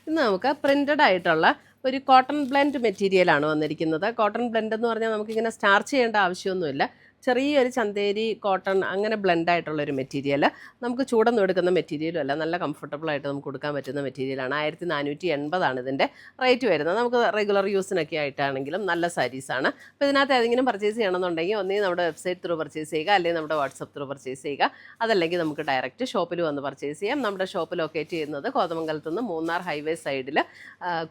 ഇന്ന് നമുക്ക് പ്രിൻ്റഡ് ആയിട്ടുള്ള ഒരു കോട്ടൺ ബ്ലെൻഡ് മെറ്റീരിയലാണ് വന്നിരിക്കുന്നത്. കോട്ടൺ ബ്ലെൻഡ് എന്ന് പറഞ്ഞാൽ നമുക്കിങ്ങനെ സ്റ്റാർച്ച് ചെയ്യേണ്ട ആവശ്യമൊന്നുമില്ല. ചെറിയൊരു ചന്തേരി കോട്ടൺ അങ്ങനെ ബ്ലെൻഡായിട്ടുള്ളൊരു മെറ്റീരിയൽ. നമുക്ക് ചൂടൊന്നും എടുക്കുന്ന മെറ്റീരിയലും അല്ല, നല്ല കംഫർട്ടബിളായിട്ട് നമുക്ക് കൊടുക്കാൻ പറ്റുന്ന മെറ്റീരിയലാണ്. 1480 ഇതിൻ്റെ റേറ്റ് വരുന്നത്. നമുക്ക് റെഗുലർ യൂസിനൊക്കെ ആയിട്ടാണെങ്കിലും നല്ല സാരീസാണ്. അപ്പോൾ ഇതിനകത്ത് ഏതെങ്കിലും പർച്ചേസ് ചെയ്യണമെന്നുണ്ടെങ്കിൽ ഒന്നേ നമ്മുടെ വെബ്സൈറ്റ് ത്രൂ പർച്ചേസ് ചെയ്യുക, അല്ലെങ്കിൽ നമ്മുടെ വാട്സപ്പ് ത്രൂ പർച്ചേസ് ചെയ്യുക. അതല്ലെങ്കിൽ നമുക്ക് ഡയറക്റ്റ് ഷോപ്പിൽ വന്ന് പർച്ചേസ് ചെയ്യാം. നമ്മുടെ ഷോപ്പ് ലൊക്കേറ്റ് ചെയ്യുന്നത് കോതമംഗലത്ത് നിന്ന് മൂന്നാർ ഹൈവേ സൈഡിൽ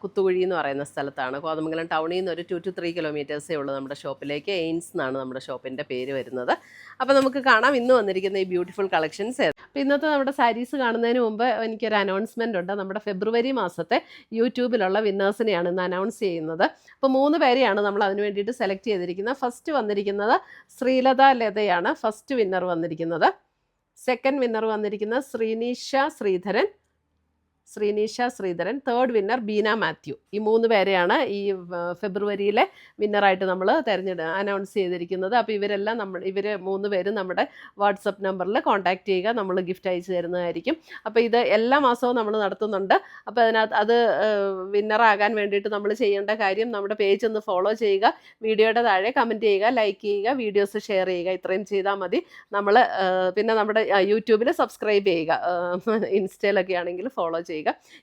കുത്തുകുഴി എന്ന് പറയുന്ന സ്ഥലത്താണ്. കോതമംഗലം ടൗണിൽ നിന്ന് ഒരു 2 to 3 കിലോമീറ്റേഴ്സേ ഉള്ളൂ നമ്മുടെ ഷോപ്പിലേക്ക്. എയിൻസ് എന്നാണ് നമ്മുടെ ഷോപ്പിൻ്റെ പേര് വരുന്നത്. അപ്പോൾ നമുക്ക് കാണാം ഇന്ന് വന്നിരിക്കുന്ന ഈ ബ്യൂട്ടിഫുൾ കളക്ഷൻസ്. അപ്പോൾ ഇന്നത്തെ നമ്മുടെ സാരീസ് കാണുന്നതിന് മുമ്പ് എനിക്കൊരു അനൗൺസ്മെൻ്റ് ഉണ്ട്. നമ്മുടെ ഫെബ്രുവരി മാസത്തെ യൂട്യൂബിലുള്ള വിന്നേഴ്സിനെയാണ് ഇന്ന് അനൗൺസ് ചെയ്യുന്നത്. അപ്പോൾ 3 പേരെയാണ് നമ്മൾ അതിന് വേണ്ടിയിട്ട് സെലക്ട് ചെയ്തിരിക്കുന്നത്. ഫസ്റ്റ് വന്നിരിക്കുന്നത് ശ്രീലത ലതയാണ് ഫസ്റ്റ് വിന്നർ വന്നിരിക്കുന്നത്. സെക്കൻഡ് വിന്നർ വന്നിരിക്കുന്നത് ശ്രീനീഷ ശ്രീധരൻ. Third winner Beena Mathew. ഈ 3 പേരെയാണ് ഈ ഫെബ്രുവരിയിലെ വിന്നറായിട്ട് നമ്മൾ അനൗൺസ് ചെയ്തിരിക്കുന്നത്. അപ്പോൾ ഇവർ 3 പേരും നമ്മുടെ വാട്സപ്പ് നമ്പറിൽ കോൺടാക്റ്റ് ചെയ്യുക, നമ്മൾ ഗിഫ്റ്റ് അയച്ചു തരുന്നതായിരിക്കും. അപ്പോൾ ഇത് എല്ലാ മാസവും നമ്മൾ നടത്തുന്നുണ്ട്. അപ്പോൾ അത് വിന്നറാകാൻ വേണ്ടിയിട്ട് നമ്മൾ ചെയ്യേണ്ട കാര്യം നമ്മുടെ പേജ് ഒന്ന് ഫോളോ ചെയ്യുക, വീഡിയോയുടെ താഴെ കമൻറ്റ് ചെയ്യുക, ലൈക്ക് ചെയ്യുക, വീഡിയോസ് ഷെയർ ചെയ്യുക. ഇത്രയും ചെയ്താൽ മതി. നമ്മൾ പിന്നെ നമ്മുടെ യൂട്യൂബിൽ സബ്സ്ക്രൈബ് ചെയ്യുക, ഇൻസ്റ്റയിലൊക്കെ ആണെങ്കിൽ ഫോളോ ചെയ്യുക,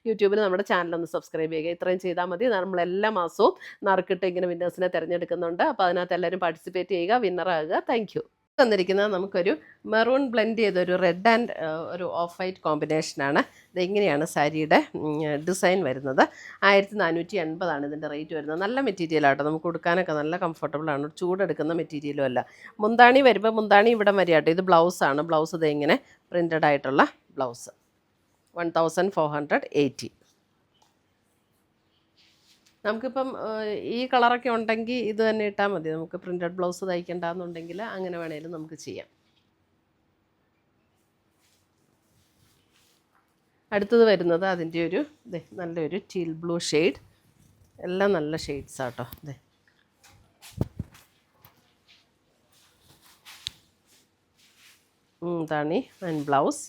യൂട്യൂബിൽ നമ്മുടെ ചാനലൊന്ന് സബ്സ്ക്രൈബ് ചെയ്യുക. ഇത്രയും ചെയ്താൽ മതി. നമ്മൾ എല്ലാ മാസവും നറുക്കിട്ട് ഇങ്ങനെ വിന്നേഴ്സിനെ തിരഞ്ഞെടുക്കുന്നുണ്ട്. അപ്പോൾ അതിനകത്ത് എല്ലാവരും പാർട്ടിസിപ്പേറ്റ് ചെയ്യുക, വിന്നറാകുക. Thank you. തന്നിരിക്കുന്നത് നമുക്കൊരു മെറൂൺ ബ്ലെൻഡ് ചെയ്തൊരു റെഡ് ആൻഡ് ഒരു ഓഫ് വൈറ്റ് കോമ്പിനേഷനാണ്. ഇതെങ്ങനെയാണ് സാരിയുടെ ഡിസൈൻ വരുന്നത്. 1480 ഇതിൻ്റെ റേറ്റ് വരുന്നത്. നല്ല മെറ്റീരിയലാട്ടോ, നമുക്ക് കൊടുക്കാനൊക്കെ നല്ല കംഫർട്ടബിളാണ്. ചൂടെടുക്കുന്ന മെറ്റീരിയലും അല്ല. മുന്താണി വരുമ്പോൾ മുന്താണി ഇവിടെ വരെയാട്ടോ. ഇത് ബ്ലൗസാണ്. ബ്ലൗസ് ഇത് ഇങ്ങനെ പ്രിൻ്റഡ് ആയിട്ടുള്ള ബ്ലൗസ് 1480. നമുക്കിപ്പം ഈ കളറൊക്കെ ഉണ്ടെങ്കിൽ ഇത് തന്നെ ഇട്ടാൽ മതി. നമുക്ക് പ്രിൻ്റഡ് ബ്ലൗസ് തയ്ക്കണ്ടെന്നുണ്ടെങ്കിൽ അങ്ങനെ വേണേലും നമുക്ക് ചെയ്യാം. അടുത്തത് വരുന്നത് അതിൻ്റെ ഒരു നല്ലൊരു ടീൽ ബ്ലൂ ഷെയ്ഡ്. എല്ലാം നല്ല ഷെയ്ഡ്സ് ആട്ടോ. ഇതാണ് ആൻഡ് ബ്ലൗസ്.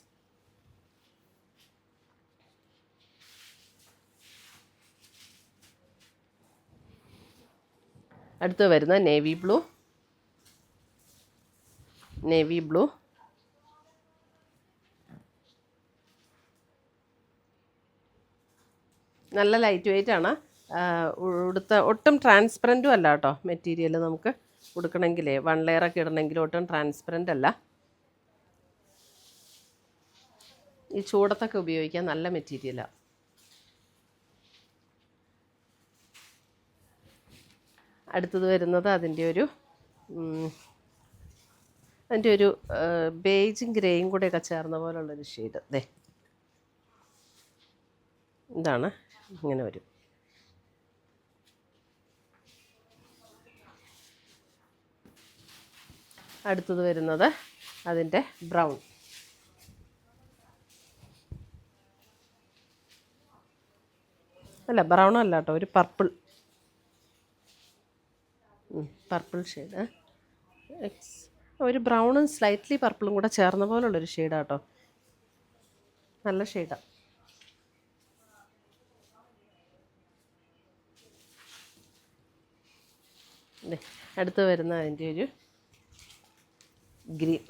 അടുത്ത് വരുന്ന നേവി ബ്ലൂ. നല്ല ലൈറ്റ് വെയിറ്റ് ആണ്. ഒട്ടും ട്രാൻസ്പെറൻറ്റും അല്ല കേട്ടോ മെറ്റീരിയൽ. നമുക്ക് കൊടുക്കണമെങ്കിലേ 1 ലെയറൊക്കെ ഇടണമെങ്കിൽ ഒട്ടും ട്രാൻസ്പെറൻ്റ് അല്ല. ഈ ചൂടത്തൊക്കെ ഉപയോഗിക്കാൻ നല്ല മെറ്റീരിയലാണ്. അടുത്തത് വരുന്നത് അതിൻ്റെ ഒരു ബേജും ഗ്രേയും കൂടെയൊക്കെ ചേർന്ന പോലുള്ളൊരു ഷെയ്ഡ്. ഇതാണ്, ഇങ്ങനെ വരും. അടുത്തത് വരുന്നത് അതിൻ്റെ ബ്രൗൺ. അല്ല, ബ്രൗൺ അല്ല കേട്ടോ, ഒരു പർപ്പിൾ ഷെയ്ഡ്. ഒരു ബ്രൗണും സ്ലൈറ്റ്ലി പർപ്പിളും കൂടെ ചേർന്ന പോലുള്ളൊരു ഷെയ്ഡാട്ടോ. നല്ല ഷെയ്ഡാണ്. അടുത്ത് വരുന്ന അതിൻ്റെ ഒരു ഗ്രീൻ.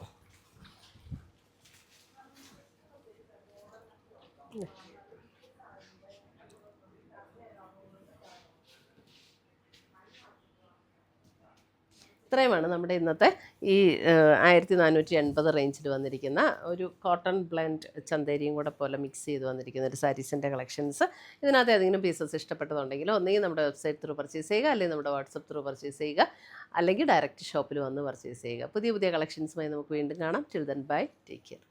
ഇത്രയുമാണ് നമ്മുടെ ഇന്നത്തെ ഈ 1480 റേഞ്ചിൽ വന്നിരിക്കുന്ന ഒരു കോട്ടൺ ബ്ലെൻഡ് ചന്തേരിയും കൂടെ പോലെ മിക്സ് ചെയ്ത് വന്നിരിക്കുന്ന ഒരു സാരീസിൻ്റെ കളക്ഷൻസ്. ഇതിനകത്ത് ഏതെങ്കിലും പീസസ് ഇഷ്ടപ്പെട്ടതുണ്ടെങ്കിൽ ഒന്നെങ്കിൽ നമ്മുടെ വെബ്സൈറ്റ് ത്രൂ പർച്ചേസ് ചെയ്യുക, അല്ലെങ്കിൽ നമ്മുടെ വാട്സപ്പ് ത്രൂ പർച്ചേസ് ചെയ്യുക, അല്ലെങ്കിൽ ഡയറക്റ്റ് ഷോപ്പിൽ വന്ന് പർച്ചേസ് ചെയ്യുക. പുതിയ കളക്ഷൻസുമായി നമുക്ക് വീണ്ടും കാണാം. Till then bye, take care.